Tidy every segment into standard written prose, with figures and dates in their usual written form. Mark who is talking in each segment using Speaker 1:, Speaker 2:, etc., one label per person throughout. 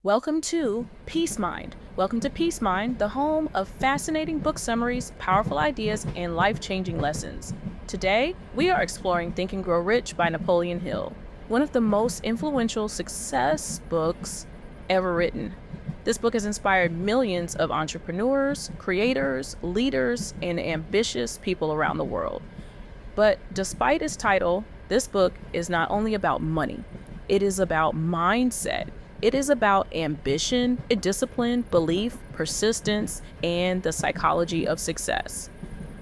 Speaker 1: Welcome to Peace Mind. Welcome to Peace Mind, the home of fascinating book summaries, powerful ideas, and life-changing lessons. Today, we are exploring Think and Grow Rich by Napoleon Hill, one of the most influential success books ever written. This book has inspired millions of entrepreneurs, creators, leaders, and ambitious people around the world. But despite its title, this book is not only about money, it is about mindset. It is about ambition, discipline, belief, persistence, and the psychology of success.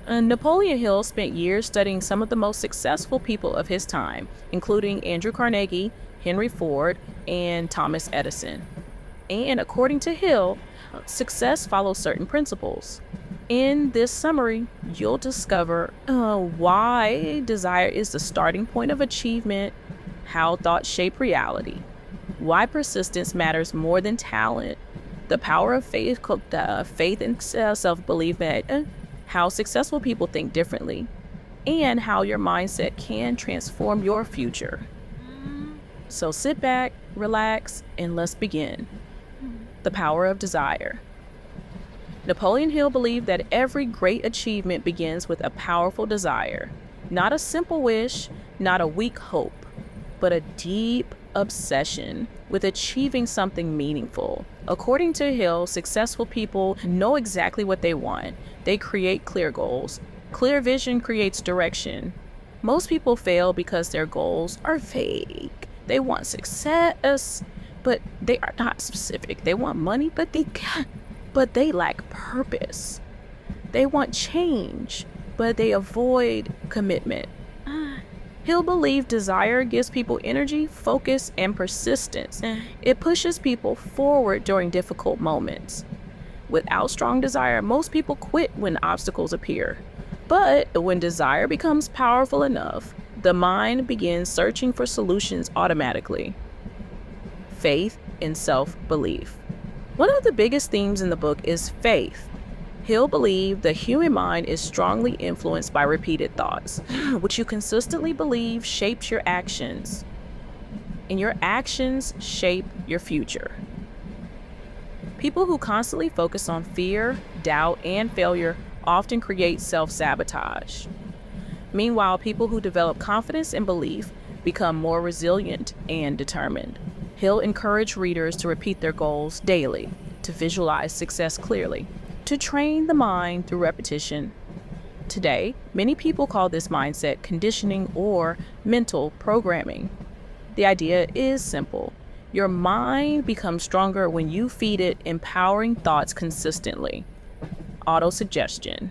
Speaker 1: Napoleon Hill spent years studying some of the most successful people of his time, including Andrew Carnegie, Henry Ford, and Thomas Edison. And according to Hill, success follows certain principles. In this summary, you'll discover why desire is the starting point of achievement, how thoughts shape reality, why persistence matters more than talent, the power of faith and self-belief, how successful people think differently, and how your mindset can transform your future. So sit back, relax, and let's begin. The power of desire. Napoleon Hill believed that every great achievement begins with a powerful desire, not a simple wish, not a weak hope, but a deep obsession with achieving something meaningful. According to Hill, successful people know exactly what they want. They create clear goals. Clear vision creates direction. Most people fail because their goals are vague. They want success, but they are not specific. They want money, but they lack purpose. They want change, but they avoid commitment. Hill believed desire gives people energy, focus, and persistence. It pushes people forward during difficult moments. Without strong desire, most people quit when obstacles appear. But when desire becomes powerful enough, the mind begins searching for solutions automatically. Faith and self-belief. One of the biggest themes in the book is faith. Hill believed the human mind is strongly influenced by repeated thoughts. What you consistently believe shapes your actions, and your actions shape your future. People who constantly focus on fear, doubt, and failure often create self-sabotage. Meanwhile, people who develop confidence and belief become more resilient and determined. Hill encouraged readers to repeat their goals daily, to visualize success clearly, to train the mind through repetition. Today, many people call this mindset conditioning or mental programming. The idea is simple. Your mind becomes stronger when you feed it empowering thoughts consistently. Autosuggestion.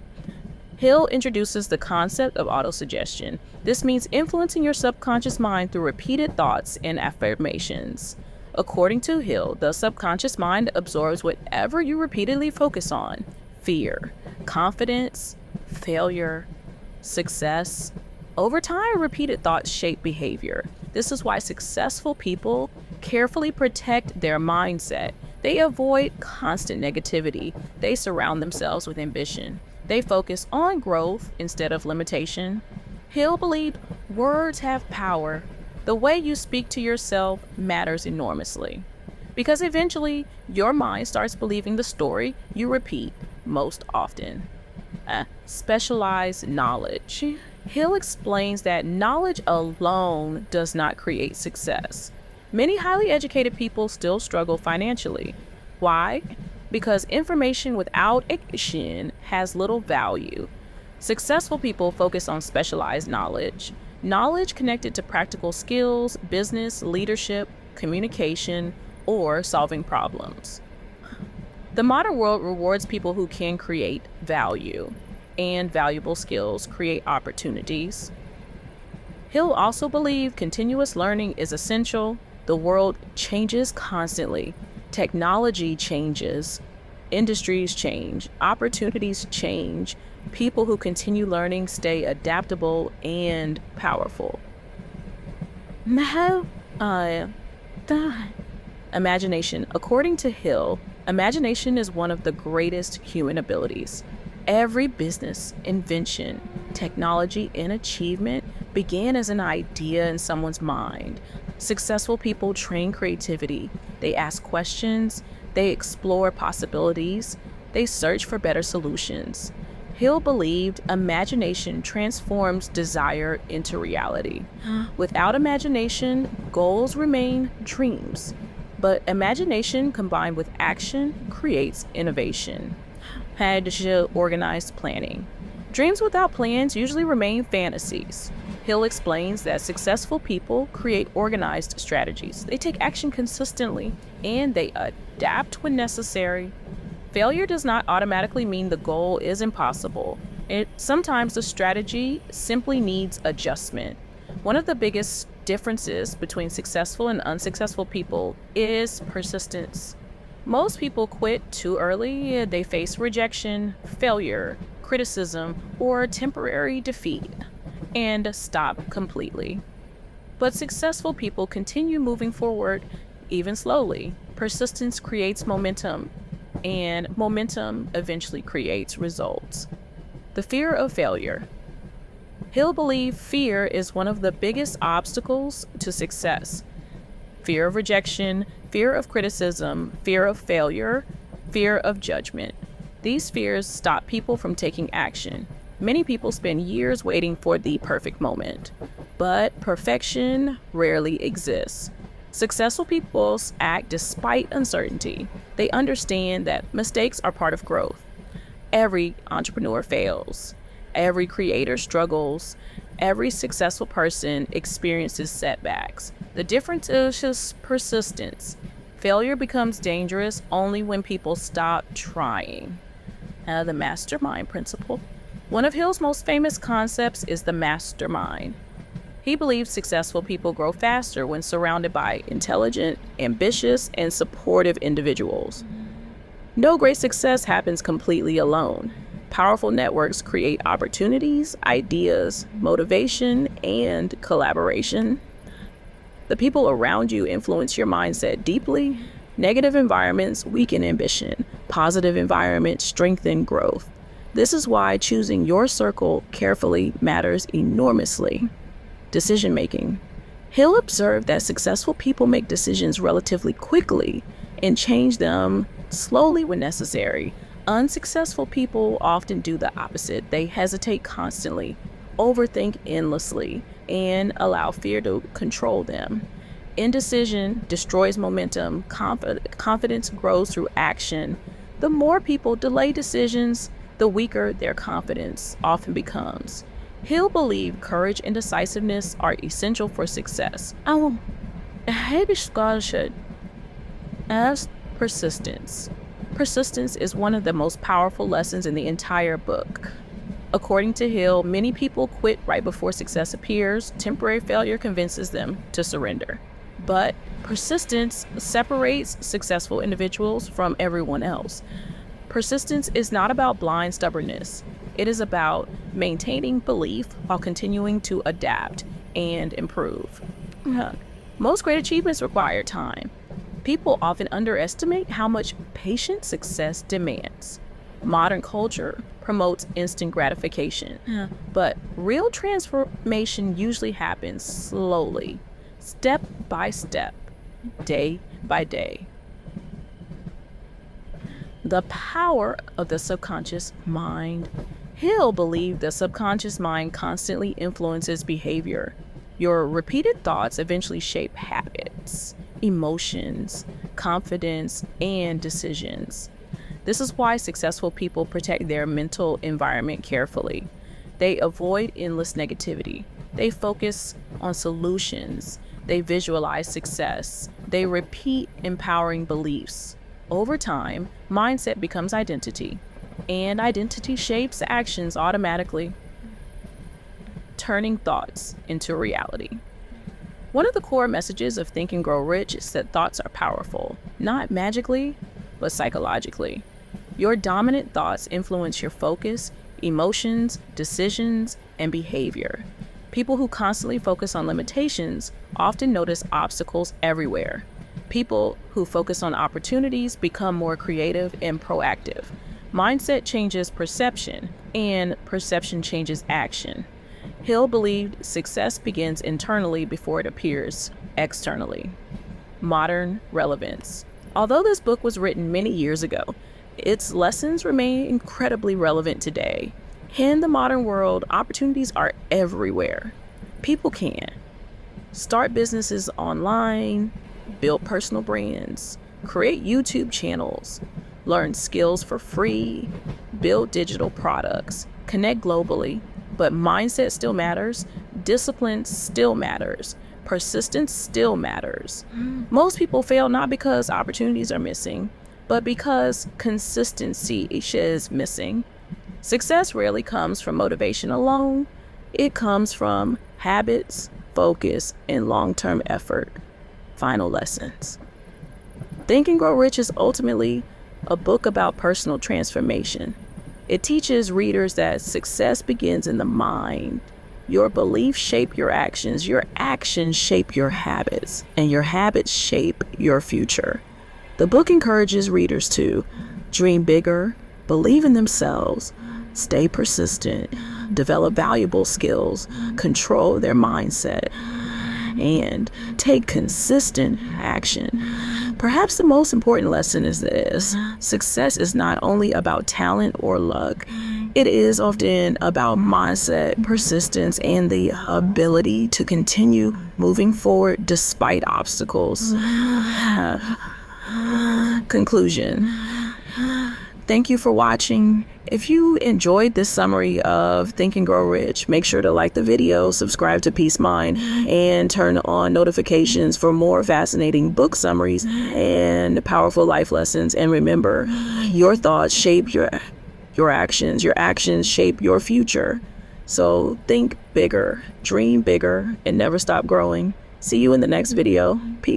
Speaker 1: Hill introduces the concept of autosuggestion. This means influencing your subconscious mind through repeated thoughts and affirmations. According to Hill, the subconscious mind absorbs whatever you repeatedly focus on: fear, confidence, failure, success. Over time, repeated thoughts shape behavior. This is why successful people carefully protect their mindset. They avoid constant negativity. They surround themselves with ambition. They focus on growth instead of limitation. Hill believed words have power. The way you speak to yourself matters enormously, because eventually your mind starts believing the story you repeat most often. Specialized knowledge. Hill explains that knowledge alone does not create success. Many highly educated people still struggle financially. Why? Because information without action has little value. Successful people focus on specialized knowledge. Knowledge connected to practical skills, business, leadership, communication, or solving problems. The modern world rewards people who can create value, and valuable skills create opportunities. Hill also believed continuous learning is essential. The world changes constantly. Technology changes. Industries change. Opportunities change. People who continue learning stay adaptable and powerful. Imagination. According to Hill, imagination is one of the greatest human abilities. Every business, invention, technology, and achievement began as an idea in someone's mind. Successful people train creativity. They ask questions, they explore possibilities, they search for better solutions. Hill believed imagination transforms desire into reality. Without imagination, goals remain dreams. But imagination combined with action creates innovation. Had organized planning. Dreams without plans usually remain fantasies. Hill explains that successful people create organized strategies. They take action consistently and they adapt when necessary. Failure does not automatically mean the goal is impossible. Sometimes the strategy simply needs adjustment. One of the biggest differences between successful and unsuccessful people is persistence. Most people quit too early. They face rejection, failure, criticism, or temporary defeat and stop completely. But successful people continue moving forward, even slowly. Persistence creates momentum, and momentum eventually creates results. The fear of failure. Hill believed fear is one of the biggest obstacles to success. Fear of rejection, fear of criticism, fear of failure, fear of judgment. These fears stop people from taking action. Many people spend years waiting for the perfect moment, but perfection rarely exists. Successful people act despite uncertainty. They understand that mistakes are part of growth. Every entrepreneur fails. Every creator struggles. Every successful person experiences setbacks. The difference is just persistence. Failure becomes dangerous only when people stop trying. The mastermind principle. One of Hill's most famous concepts is the mastermind. He believes successful people grow faster when surrounded by intelligent, ambitious, and supportive individuals. No great success happens completely alone. Powerful networks create opportunities, ideas, motivation, and collaboration. The people around you influence your mindset deeply. Negative environments weaken ambition. Positive environments strengthen growth. This is why choosing your circle carefully matters enormously. Decision making. Hill observed that successful people make decisions relatively quickly and change them slowly when necessary. Unsuccessful people often do the opposite. They hesitate constantly, overthink endlessly, and allow fear to control them. Indecision destroys momentum. Confidence grows through action. The more people delay decisions, the weaker their confidence often becomes. Hill believed courage and decisiveness are essential for success. As persistence. Persistence is one of the most powerful lessons in the entire book. According to Hill, many people quit right before success appears. Temporary failure convinces them to surrender. But persistence separates successful individuals from everyone else. Persistence is not about blind stubbornness. It is about maintaining belief while continuing to adapt and improve. Most great achievements require time. People often underestimate how much patient success demands. Modern culture promotes instant gratification, but real transformation usually happens slowly, step by step, day by day. The power of the subconscious mind. Hill believed the subconscious mind constantly influences behavior. Your repeated thoughts eventually shape habits, emotions, confidence, and decisions. This is why successful people protect their mental environment carefully. They avoid endless negativity. They focus on solutions. They visualize success. They repeat empowering beliefs. Over time, mindset becomes identity, and identity shapes actions automatically, turning thoughts into reality. One of the core messages of Think and Grow Rich is that thoughts are powerful, not magically, but psychologically. Your dominant thoughts influence your focus, emotions, decisions, and behavior. People who constantly focus on limitations often notice obstacles everywhere. People who focus on opportunities become more creative and proactive. Mindset changes perception, and perception changes action. Hill believed success begins internally before it appears externally. modern relevance. Although this book was written many years ago, its lessons remain incredibly relevant today. In the modern world, opportunities are everywhere. People can start businesses online, build personal brands, create YouTube channels, learn skills for free, build digital products, connect globally, but mindset still matters, discipline still matters, persistence still matters. Most people fail not because opportunities are missing, but because consistency is missing. Success rarely comes from motivation alone. It comes from habits, focus, and long-term effort. Final lessons. Think and Grow Rich is ultimately a book about personal transformation. It teaches readers that success begins in the mind. Your beliefs shape your actions shape your habits, and your habits shape your future. The book encourages readers to dream bigger, believe in themselves, stay persistent, develop valuable skills, control their mindset, and take consistent action. Perhaps the most important lesson is this: success is not only about talent or luck. It is often about mindset, persistence, and the ability to continue moving forward despite obstacles. Conclusion. Thank you for watching. If you enjoyed this summary of Think and Grow Rich, make sure to like the video, subscribe to Peace Mind, and turn on notifications for more fascinating book summaries and powerful life lessons. And remember, your thoughts shape your actions shape your future. So think bigger, dream bigger, and never stop growing. See you in the next video. Peace.